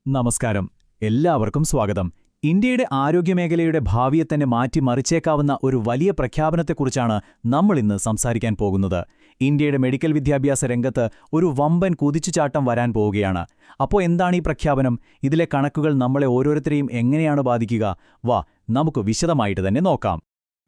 നമസ്കാരം. എല്ലാവർക്കും സ്വാഗതം. ഇന്ത്യയുടെ ആരോഗ്യമേഖലയുടെ ഭാവിയെ തന്നെ മാറ്റിമറിച്ചേക്കാവുന്ന ഒരു വലിയ പ്രഖ്യാപനത്തെക്കുറിച്ചാണ് നമ്മളിന്ന് സംസാരിക്കാൻ പോകുന്നത്. ഇന്ത്യയുടെ മെഡിക്കൽ വിദ്യാഭ്യാസ രംഗത്ത് ഒരു വമ്പൻ കുതിച്ചുചാട്ടം വരാൻ പോവുകയാണ്. അപ്പോൾ എന്താണ് ഈ പ്രഖ്യാപനം? ഇതിലെ കണക്കുകൾ നമ്മളെ ഓരോരുത്തരെയും എങ്ങനെയാണ് ബാധിക്കുക? വാ, നമുക്ക് വിശദമായിട്ട് തന്നെ നോക്കാം.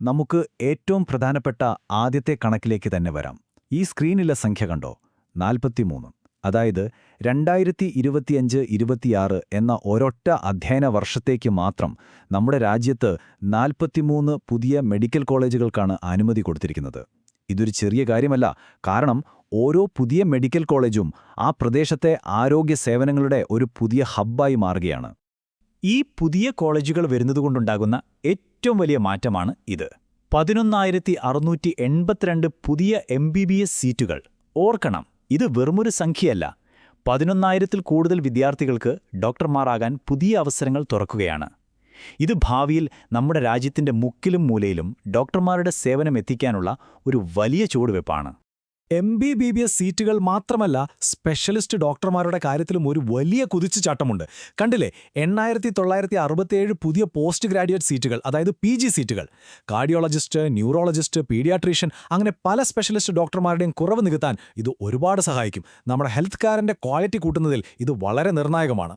നമുക്ക് ഏറ്റവും പ്രധാനപ്പെട്ട ആദ്യത്തെ കണക്കിലേക്ക് തന്നെ വരാം. ഈ സ്ക്രീനിലെ സംഖ്യ കണ്ടോ? 43. അതായത് 2025-26 എന്ന ഒരൊറ്റ അധ്യയന വർഷത്തേക്ക് മാത്രം നമ്മുടെ രാജ്യത്ത് 43 പുതിയ മെഡിക്കൽ കോളേജുകൾക്കാണ് അനുമതി കൊടുത്തിരിക്കുന്നത്. ഇതൊരു ചെറിയ കാര്യമല്ല, കാരണം ഓരോ പുതിയ മെഡിക്കൽ കോളേജും ആ പ്രദേശത്തെ ആരോഗ്യ സേവനങ്ങളുടെ ഒരു പുതിയ ഹബ്ബായി മാറുകയാണ്. ഈ പുതിയ കോളേജുകൾ വരുന്നതുകൊണ്ടുണ്ടാകുന്ന ഏറ്റവും വലിയ മാറ്റമാണ് ഇത്. 11,682 പുതിയ MBBS സീറ്റുകൾ. ഓർക്കണം, ഇത് വെറുമൊരു സംഖ്യയല്ല. 11,000-ൽ കൂടുതൽ വിദ്യാർത്ഥികൾക്ക് ഡോക്ടർമാരാകാൻ പുതിയ അവസരങ്ങൾ തുറക്കുകയാണ്. ഇത് ഭാവിയിൽ നമ്മുടെ രാജ്യത്തിന്റെ മുക്കിലും മൂലയിലും ഡോക്ടർമാരുടെ സേവനം എത്തിക്കാനുള്ള ഒരു വലിയ ചുവടുവെപ്പാണ്. MBBS സീറ്റുകൾ മാത്രമല്ല, സ്പെഷ്യലിസ്റ്റ് ഡോക്ടർമാരുടെ കാര്യത്തിലും ഒരു വലിയ കുതിച്ചുചാട്ടമുണ്ട്. കണ്ടില്ലേ, 8,967 പുതിയ പോസ്റ്റ് ഗ്രാജുവേറ്റ് സീറ്റുകൾ, അതായത് PG സീറ്റുകൾ. കാർഡിയോളജിസ്റ്റ്, ന്യൂറോളജിസ്റ്റ്, പീഡിയാട്രീഷ്യൻ, അങ്ങനെ പല സ്പെഷ്യലിസ്റ്റ് ഡോക്ടർമാരുടെയും കുറവ് നികത്താൻ ഇത് ഒരുപാട് സഹായിക്കും. നമ്മുടെ ഹെൽത്ത് കെയറിന്റെ ക്വാളിറ്റി കൂട്ടുന്നതിൽ ഇത് വളരെ നിർണായകമാണ്.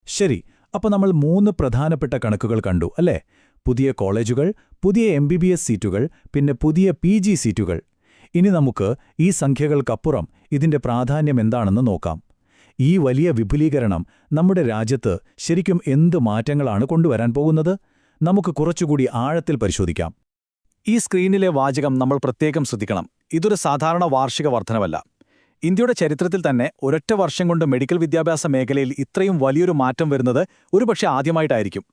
ശരി, അപ്പോൾ നമ്മൾ 3 പ്രധാനപ്പെട്ട കണക്കുകൾ കണ്ടു അല്ലേ? പുതിയ കോളേജുകൾ, പുതിയ MBBS സീറ്റുകൾ, പിന്നെ പുതിയ PG സീറ്റുകൾ. ഇനി നമുക്ക് ഈ സംഖ്യകൾക്കപ്പുറം ഇതിന്റെ പ്രാധാന്യം എന്താണെന്ന് നോക്കാം. ഈ വലിയ വിപുലീകരണം നമ്മുടെ രാജ്യത്ത് ശരിക്കും എന്ത് മാറ്റങ്ങളാണ് കൊണ്ടുവരാൻ പോകുന്നത്? നമുക്ക് കുറച്ചുകൂടി ആഴത്തിൽ പരിശോധിക്കാം. ഈ സ്ക്രീനിലെ വാചകം നമ്മൾ പ്രത്യേകം ശ്രദ്ധിക്കണം. ഇതൊരു സാധാരണ വാർഷിക വർധനവല്ല. ഇന്ത്യയുടെ ചരിത്രത്തിൽ തന്നെ ഒരൊറ്റ വർഷം കൊണ്ട് മെഡിക്കൽ വിദ്യാഭ്യാസ മേഖലയിൽ ഇത്രയും വലിയൊരു മാറ്റം വരുന്നത് ഒരുപക്ഷെ ആദ്യമായിട്ടായിരിക്കും.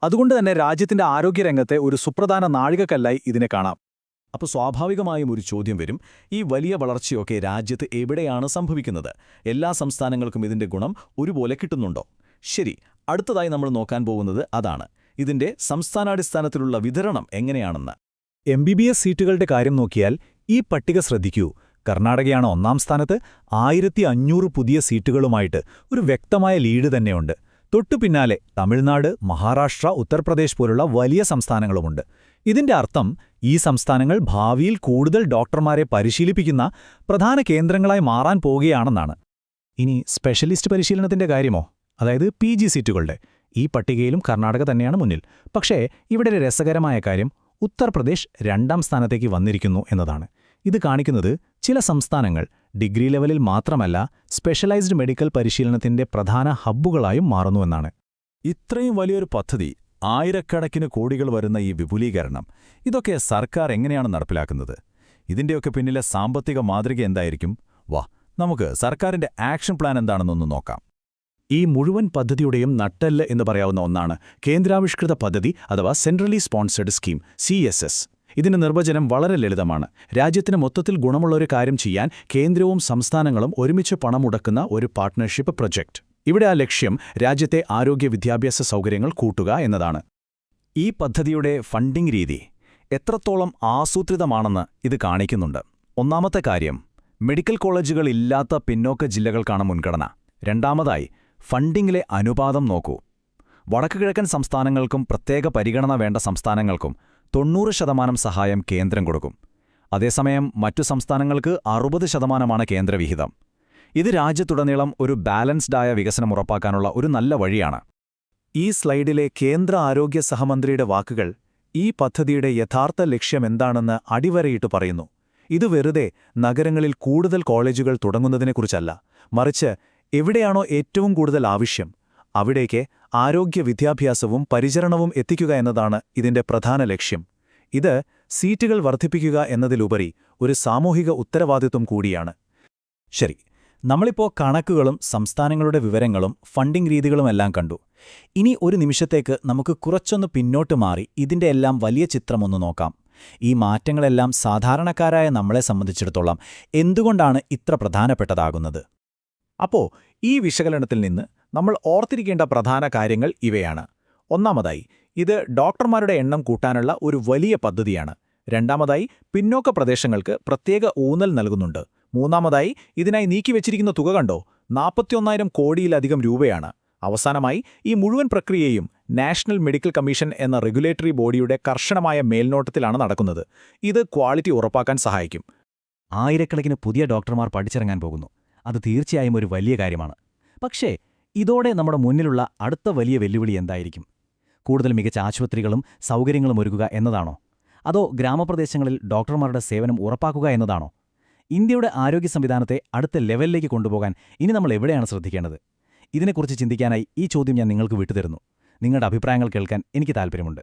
അതുകൊണ്ട് തന്നെ രാജ്യത്തിന്റെ ആരോഗ്യരംഗത്തെ ഒരു സുപ്രധാന നാഴികക്കല്ലായി ഇതിനെ കാണാം. അപ്പോൾ സ്വാഭാവികമായും ഒരു ചോദ്യം വരും, ഈ വലിയ വളർച്ചയൊക്കെ രാജ്യത്ത് എവിടെയാണ് സംഭവിക്കുന്നത്? എല്ലാ സംസ്ഥാനങ്ങൾക്കും ഇതിന്റെ ഗുണം ഒരുപോലെ കിട്ടുന്നുണ്ടോ? ശരി, അടുത്തതായി നമ്മൾ നോക്കാൻ പോകുന്നത് അതാണ്. ഇതിന്റെ സംസ്ഥാനാടിസ്ഥാനത്തിലുള്ള വിതരണം എങ്ങനെയാണെന്ന്. MBBS സീറ്റുകളുടെ കാര്യം നോക്കിയാൽ ഈ പട്ടിക ശ്രദ്ധിക്കൂ. കർണാടകയാണ് 1-ാം സ്ഥാനത്ത്. 1,500 പുതിയ സീറ്റുകളുമായിട്ട് ഒരു വ്യക്തമായ ലീഡ് തന്നെയുണ്ട്. തൊട്ടു പിന്നാലെ തമിഴ്നാട്, മഹാരാഷ്ട്ര, ഉത്തർപ്രദേശ് പോലുള്ള വലിയ സംസ്ഥാനങ്ങളുമുണ്ട്. ഇതിന്റെ അർത്ഥം ഈ സംസ്ഥാനങ്ങൾ ഭാവിയിൽ കൂടുതൽ ഡോക്ടർമാരെ പരിശീലിപ്പിക്കുന്ന പ്രധാന കേന്ദ്രങ്ങളായി മാറാൻ പോകുകയാണെന്നാണ്. ഇനി സ്പെഷ്യലിസ്റ്റ് പരിശീലനത്തിന്റെ കാര്യമോ? അതായത് PG സീറ്റുകളുടെ ഈ പട്ടികയിലും കർണാടക തന്നെയാണ് മുന്നിൽ. പക്ഷേ ഇവിടെ ഒരു രസകരമായ കാര്യം, ഉത്തർപ്രദേശ് 2-ാം സ്ഥാനത്തേക്ക് വന്നിരിക്കുന്നു എന്നതാണ്. ഇത് കാണിക്കുന്നത് ചില സംസ്ഥാനങ്ങൾ ഡിഗ്രി ലെവലിൽ മാത്രമല്ല, സ്പെഷ്യലൈസ്ഡ് മെഡിക്കൽ പരിശീലനത്തിന്റെ പ്രധാന ഹബ്ബുകളായും മാറുന്നുവെന്നാണ്. ഇത്രയും വലിയൊരു പദ്ധതി, ആയിരക്കണക്കിന് കോടികൾ വരുന്ന ഈ വിപുലീകരണം, ഇതൊക്കെ സർക്കാർ എങ്ങനെയാണ് നടപ്പിലാക്കുന്നത്? ഇതിന്റെയൊക്കെ പിന്നിലെ സാമ്പത്തിക മാതൃക എന്തായിരിക്കും? വാ, നമുക്ക് സർക്കാരിന്റെ ആക്ഷൻ പ്ലാൻ എന്താണെന്നൊന്ന് നോക്കാം. ഈ മുഴുവൻ പദ്ധതിയുടെയും നട്ടെല്ല് എന്ന് പറയാവുന്ന ഒന്നാണ് കേന്ദ്രാവിഷ്കൃത പദ്ധതി അഥവാ സെൻട്രലി സ്പോൺസേഡ് സ്കീം, CSS. ഇതിന്റെ നിർവചനം വളരെ ലളിതമാണ്. രാജ്യത്തിന് മൊത്തത്തിൽ ഗുണമുള്ളൊരു കാര്യം ചെയ്യാൻ കേന്ദ്രവും സംസ്ഥാനങ്ങളും ഒരുമിച്ച് പണം മുടക്കുന്ന ഒരു പാർട്ട്ണർഷിപ്പ് പ്രൊജക്ട്. ഇവിടെ ആ ലക്ഷ്യം രാജ്യത്തെ ആരോഗ്യ വിദ്യാഭ്യാസ സൗകര്യങ്ങൾ കൂട്ടുക എന്നതാണ്. ഈ പദ്ധതിയുടെ ഫണ്ടിംഗ് രീതി എത്രത്തോളം ആസൂത്രിതമാണെന്ന് ഇത് കാണിക്കുന്നുണ്ട്. ഒന്നാമത്തെ കാര്യം, മെഡിക്കൽ കോളേജുകൾ ഇല്ലാത്ത പിന്നോക്ക ജില്ലകൾക്കാണ് മുൻഗണന. രണ്ടാമതായി, ഫണ്ടിങ്ങിലെ അനുപാതം നോക്കൂ. വടക്കുകിഴക്കൻ സംസ്ഥാനങ്ങൾക്കും പ്രത്യേക പരിഗണന വേണ്ട സംസ്ഥാനങ്ങൾക്കും 90% സഹായം കേന്ദ്രം കൊടുക്കും. അതേസമയം മറ്റു സംസ്ഥാനങ്ങൾക്ക് 60%മാണ് കേന്ദ്രവിഹിതം. ഇത് രാജ്യത്തുടനീളം ഒരു ബാലൻസ്ഡായ വികസനം ഉറപ്പാക്കാനുള്ള ഒരു നല്ല വഴിയാണ്. ഈ സ്ലൈഡിലെ കേന്ദ്ര ആരോഗ്യ സഹമന്ത്രിയുടെ വാക്കുകൾ ഈ പദ്ധതിയുടെ യഥാർത്ഥ ലക്ഷ്യമെന്താണെന്ന് അടിവരയിട്ട് പറയുന്നു. ഇത് വെറുതെ നഗരങ്ങളിൽ കൂടുതൽ കോളേജുകൾ തുടങ്ങുന്നതിനെക്കുറിച്ചല്ല, മറിച്ച് എവിടെയാണോ ഏറ്റവും കൂടുതൽ ആവശ്യം അവിടേക്ക് ആരോഗ്യ വിദ്യാഭ്യാസവും പരിചരണവും എത്തിക്കുക എന്നതാണ് ഇതിന്റെ പ്രധാന ലക്ഷ്യം. ഇത് സീറ്റുകൾ വർദ്ധിപ്പിക്കുക എന്നതിലുപരി ഒരു സാമൂഹിക ഉത്തരവാദിത്വം കൂടിയാണ്. ശരി, നമ്മളിപ്പോൾ കണക്കുകളും സംസ്ഥാനങ്ങളുടെ വിവരങ്ങളും ഫണ്ടിംഗ് രീതികളുമെല്ലാം കണ്ടു. ഇനി ഒരു നിമിഷത്തേക്ക് നമുക്ക് കുറച്ചൊന്ന് പിന്നോട്ട് മാറി ഇതിന്റെ എല്ലാം വലിയ ചിത്രമൊന്ന് നോക്കാം. ഈ മാറ്റങ്ങളെല്ലാം സാധാരണക്കാരായ നമ്മളെ സംബന്ധിച്ചിടത്തോളം എന്തുകൊണ്ടാണ് ഇത്ര പ്രധാനപ്പെട്ടതാകുന്നത്? അപ്പോൾ ഈ വിശകലനത്തിൽ നിന്ന് നമ്മൾ ഓർത്തിരിക്കേണ്ട പ്രധാന കാര്യങ്ങൾ ഇവയാണ്. ഒന്നാമതായി, ഇത് ഡോക്ടർമാരുടെ എണ്ണം കൂട്ടാനുള്ള ഒരു വലിയ പദ്ധതിയാണ്. രണ്ടാമതായി, പിന്നോക്ക പ്രദേശങ്ങൾക്ക് പ്രത്യേക ഊന്നൽ നൽകുന്നുണ്ട്. മൂന്നാമതായി, ഇതിനായി നീക്കിവെച്ചിരിക്കുന്ന തുക കണ്ടോ? 41,000 കോടിയിലധികം രൂപയാണ്. അവസാനമായി ഈ മുഴുവൻ പ്രക്രിയയും നാഷണൽ മെഡിക്കൽ കമ്മീഷൻ എന്ന റെഗുലേറ്ററി ബോഡിയുടെ കർശനമായ മേൽനോട്ടത്തിലാണ് നടക്കുന്നത്. ഇത് ക്വാളിറ്റി ഉറപ്പാക്കാൻ സഹായിക്കും. ആയിരക്കണക്കിന് പുതിയ ഡോക്ടർമാർ പഠിച്ചിറങ്ങാൻ പോകുന്നു. അത് തീർച്ചയായും ഒരു വലിയ കാര്യമാണ്. പക്ഷേ ഇതോടെ നമ്മുടെ മുന്നിലുള്ള അടുത്ത വലിയ വെല്ലുവിളി എന്തായിരിക്കും? കൂടുതൽ മികച്ച ആശുപത്രികളും സൗകര്യങ്ങളും ഒരുക്കുക എന്നതാണോ? അതോ ഗ്രാമപ്രദേശങ്ങളിൽ ഡോക്ടർമാരുടെ സേവനം ഉറപ്പാക്കുക എന്നതാണോ? ഇന്ത്യയുടെ ആരോഗ്യ സംവിധാനത്തെ അടുത്ത ലെവലിലേക്ക് കൊണ്ടുപോകാൻ ഇനി നമ്മൾ എവിടെയാണ് ശ്രദ്ധിക്കേണ്ടത്? ഇതിനെക്കുറിച്ച് ചിന്തിക്കാനായി ഈ ചോദ്യം ഞാൻ നിങ്ങൾക്ക് വിട്ടുതരുന്നു. നിങ്ങളുടെ അഭിപ്രായങ്ങൾ കേൾക്കാൻ എനിക്ക് താൽപ്പര്യമുണ്ട്.